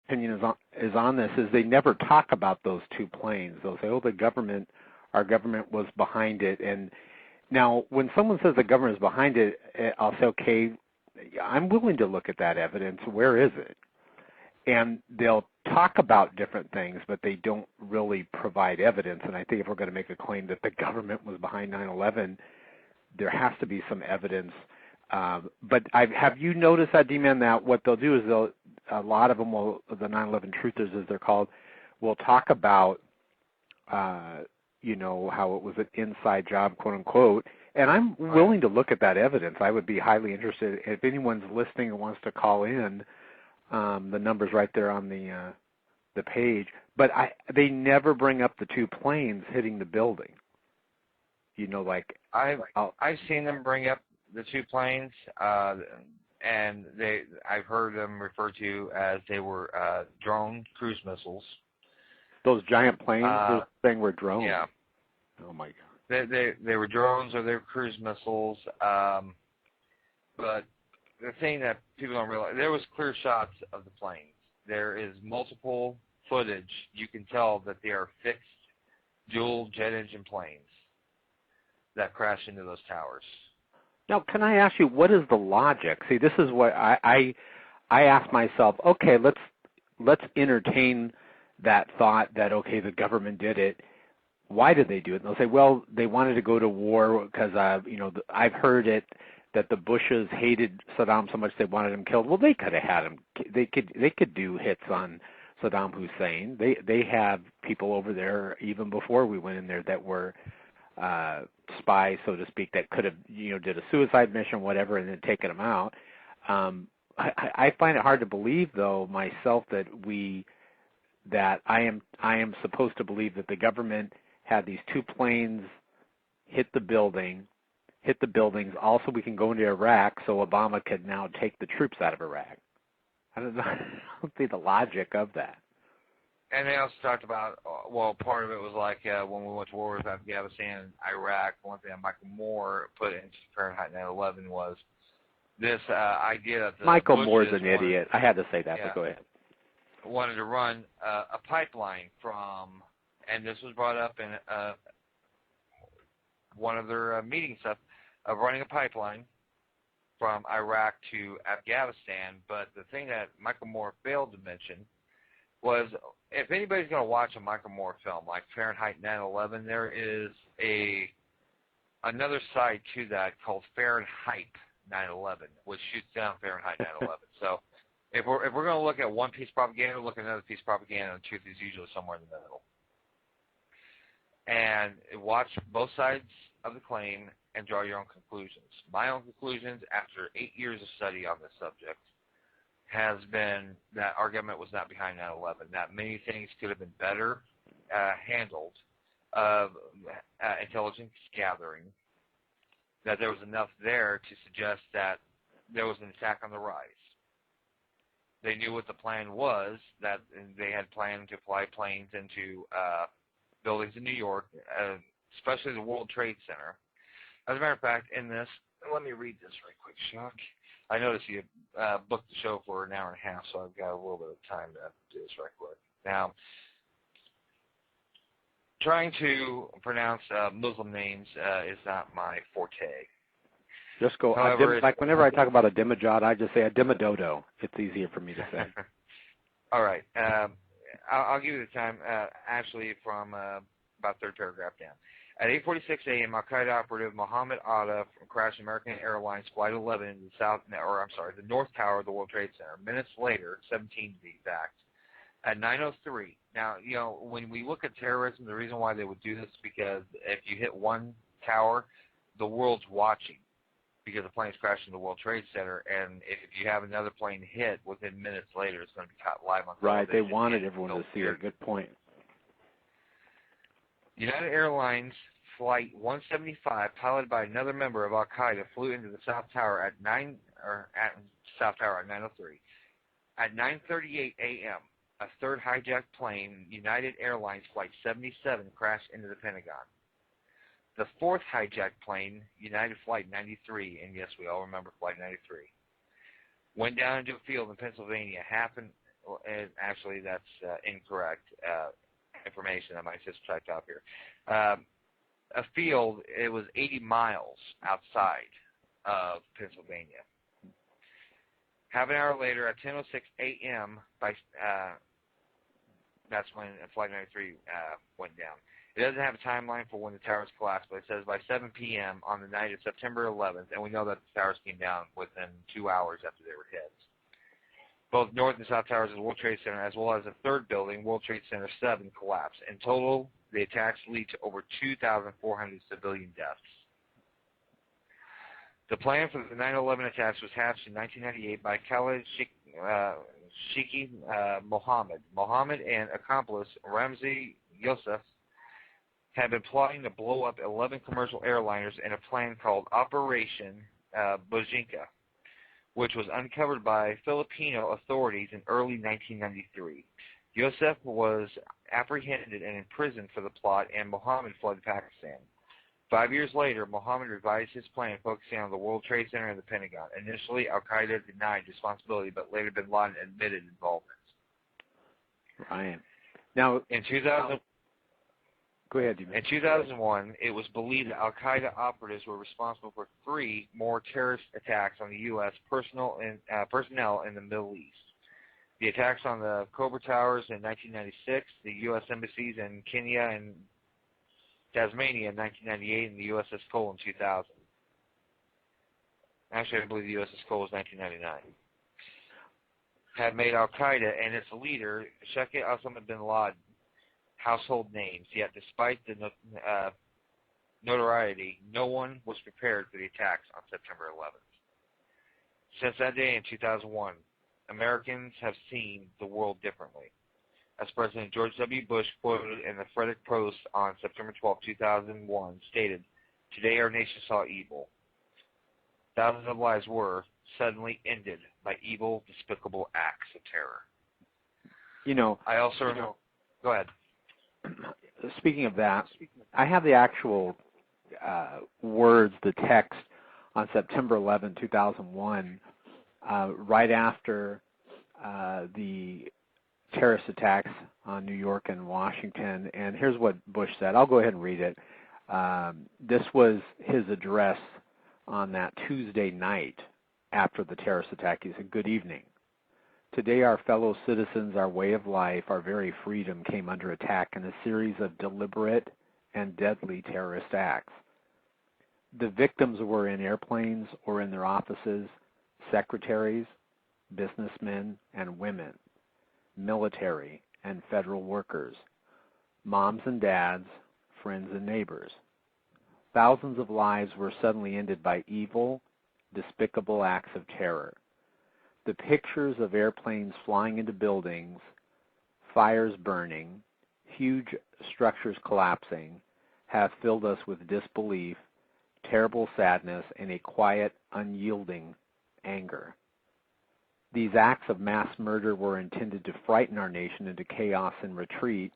opinion is on this is they never talk about those two planes. They'll say, "Oh, our government was behind it." And now, when someone says the government is behind it, I'll say, "Okay, I'm willing to look at that evidence. Where is it?" And they'll talk about different things, but they don't really provide evidence. And I think if we're going to make a claim that the government was behind 9/11, there has to be some evidence. But have you noticed that, D-Man, that what they'll do is a lot of them will, the 9/11 truthers as they're called, will talk about, how it was an inside job, quote unquote. And I'm willing to look at that evidence. I would be highly interested. If anyone's listening and wants to call in, the number's right there on the page. But they never bring up the two planes hitting the building. I've seen them bring up the two planes, and I've heard them referred to as they were drone cruise missiles. Those giant planes, those things were drones. Yeah. Oh my God. They were drones or they were cruise missiles. But the thing that people don't realize, there was clear shots of the planes. There is multiple footage. You can tell that they are fixed dual jet engine planes that crashed into those towers. Now, can I ask you, what is the logic? See, this is what I ask myself. Okay, let's entertain that thought that, okay, the government did it. Why did they do it? And they'll say, well, they wanted to go to war because, I've heard it that the Bushes hated Saddam so much they wanted him killed. Well, they could have had him. They could do hits on Saddam Hussein. They have people over there even before we went in there that were spies, so to speak, that could have did a suicide mission, whatever, and then taken them out. I find it hard to believe, though, myself, that I am supposed to believe that the government had these two planes hit the buildings. Also, we can go into Iraq, so Obama could now take the troops out of Iraq. I don't see the logic of that. And they also talked about, part of it was like when we went to war with Afghanistan and Iraq, one thing that Michael Moore put into Fahrenheit 9/11 was this idea that Michael Moore's an idiot. I had to say that, but go ahead. Wanted to run a pipeline from, and this was brought up in one of their meeting stuff, of running a pipeline from Iraq to Afghanistan. But the thing that Michael Moore failed to mention was, if anybody's going to watch a Michael Moore film like Fahrenheit 9/11, there is another side to that called Fahrenheit 9/11, which shoots down Fahrenheit 9/11. So if we're going to look at one piece of propaganda, look at another piece of propaganda, and the truth is usually somewhere in the middle. And watch both sides of the claim and draw your own conclusions. My own conclusions, after 8 years of study on this subject, has been that our government was not behind 9/11, that many things could have been better handled of intelligence gathering, that there was enough there to suggest that there was an attack on the rise. They knew what the plan was, that they had planned to fly planes into buildings in New York, especially the World Trade Center. As a matter of fact, in this, let me read this right quick, Chuck. I noticed you booked the show for an hour and a half, so I've got a little bit of time to do this right quick. Now, trying to pronounce Muslim names is not my forte. Just go, like whenever I talk about a demigod, I just say a demidodo. It's easier for me to say. All right. I'll give you the time, actually, from about third paragraph down. At 8:46 a.m., Al-Qaeda operative Mohammed Atta crashed American Airlines Flight 11 in the North Tower of the World Trade Center. Minutes later, 17 to be exact, at 9:03. Now, when we look at terrorism, the reason why they would do this is because if you hit one tower, the world's watching, because the plane's crashed in the World Trade Center, and if you have another plane hit within minutes later, it's going to be caught live on television. Right, they wanted everyone to see it. Good point. United Airlines Flight 175, piloted by another member of Al-Qaeda, flew into the South Tower at 9:03. At 9:38 a.m., a third hijacked plane, United Airlines Flight 77, crashed into the Pentagon. The fourth hijacked plane, United Flight 93, and yes, we all remember Flight 93, went down into a field in Pennsylvania and actually that's incorrect information that my sister typed out here. A field, it was 80 miles outside of Pennsylvania. Half an hour later, at 10:06 a.m., that's when Flight 93 went down. It doesn't have a timeline for when the towers collapsed, but it says by 7 p.m. on the night of September 11th, and we know that the towers came down within 2 hours after they were hit. Both North and South Towers of the World Trade Center, as well as the third building, World Trade Center 7, collapsed. In total, the attacks lead to over 2,400 civilian deaths. The plan for the 9/11 attacks was hatched in 1998 by Khalid Sheikh Mohammed. Mohammed and accomplice Ramzi Youssef had been plotting to blow up 11 commercial airliners in a plan called Operation Bojinka, which was uncovered by Filipino authorities in early 1993. Youssef was apprehended and imprisoned for the plot, and Mohammed fled to Pakistan. 5 years later, Mohammed revised his plan, focusing on the World Trade Center and the Pentagon. Initially, Al-Qaeda denied responsibility, but later bin Laden admitted involvement. Right. Now, in 2000, go ahead. In 2001, it was believed that Al-Qaeda operatives were responsible for 3 more terrorist attacks on the U.S. personnel in the Middle East. The attacks on the Cobra Towers in 1996, the U.S. embassies in Kenya and Tasmania in 1998, and the USS Cole in 2000. Actually, I believe the USS Cole was 1999. Had made Al-Qaeda and its leader, Sheikh Osama bin Laden, household names. Yet, despite the notoriety, no one was prepared for the attacks on September 11th. Since that day in 2001, Americans have seen the world differently. As President George W. Bush quoted in the Frederick Post on September 12, 2001, stated, "Today our nation saw evil. Thousands of lives were suddenly ended by evil, despicable acts of terror." You know, I also go ahead. Speaking of that, I have the actual words, the text on September 11, 2001, right after the terrorist attacks on New York and Washington. And here's what Bush said. I'll go ahead and read it. This was his address on that Tuesday night after the terrorist attack. He said, "Good evening. Today our fellow citizens, our way of life, our very freedom came under attack in a series of deliberate and deadly terrorist acts. The victims were in airplanes or in their offices, secretaries, businessmen and women, military and federal workers, moms and dads, friends and neighbors. Thousands of lives were suddenly ended by evil, despicable acts of terror. The pictures of airplanes flying into buildings, fires burning, huge structures collapsing have filled us with disbelief, terrible sadness, and a quiet, unyielding anger. These acts of mass murder were intended to frighten our nation into chaos and retreat,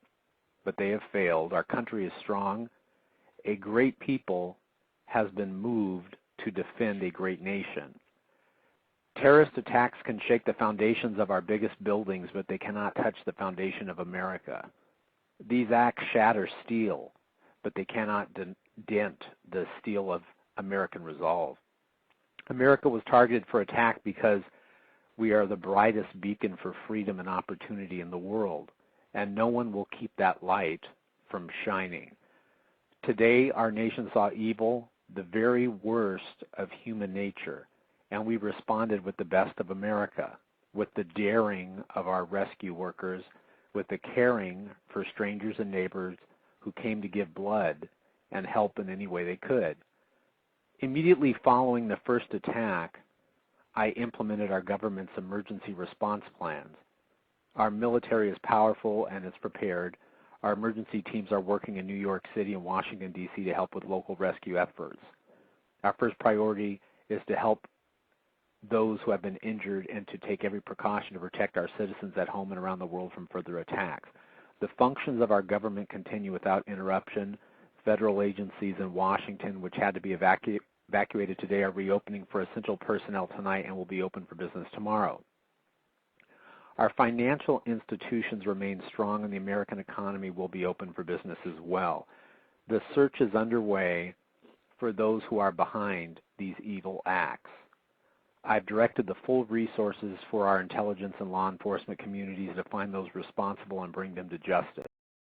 but they have failed. Our country is strong. A great people has been moved to defend a great nation. Terrorist attacks can shake the foundations of our biggest buildings, but they cannot touch the foundation of America. These acts shatter steel, but they cannot dent the steel of American resolve. America was targeted for attack because we are the brightest beacon for freedom and opportunity in the world, and no one will keep that light from shining. Today, our nation saw evil, the very worst of human nature, and we responded with the best of America, with the daring of our rescue workers, with the caring for strangers and neighbors who came to give blood and help in any way they could. Immediately following the first attack, I implemented our government's emergency response plans. Our military is powerful and is prepared. Our emergency teams are working in New York City and Washington, D.C. to help with local rescue efforts. Our first priority is to help those who have been injured and to take every precaution to protect our citizens at home and around the world from further attacks. The functions of our government continue without interruption. Federal agencies in Washington, which had to be evacuated today, are reopening for essential personnel tonight and will be open for business tomorrow. Our financial institutions remain strong and the American economy will be open for business as well. The search is underway for those who are behind these evil acts. I've directed the full resources for our intelligence and law enforcement communities to find those responsible and bring them to justice.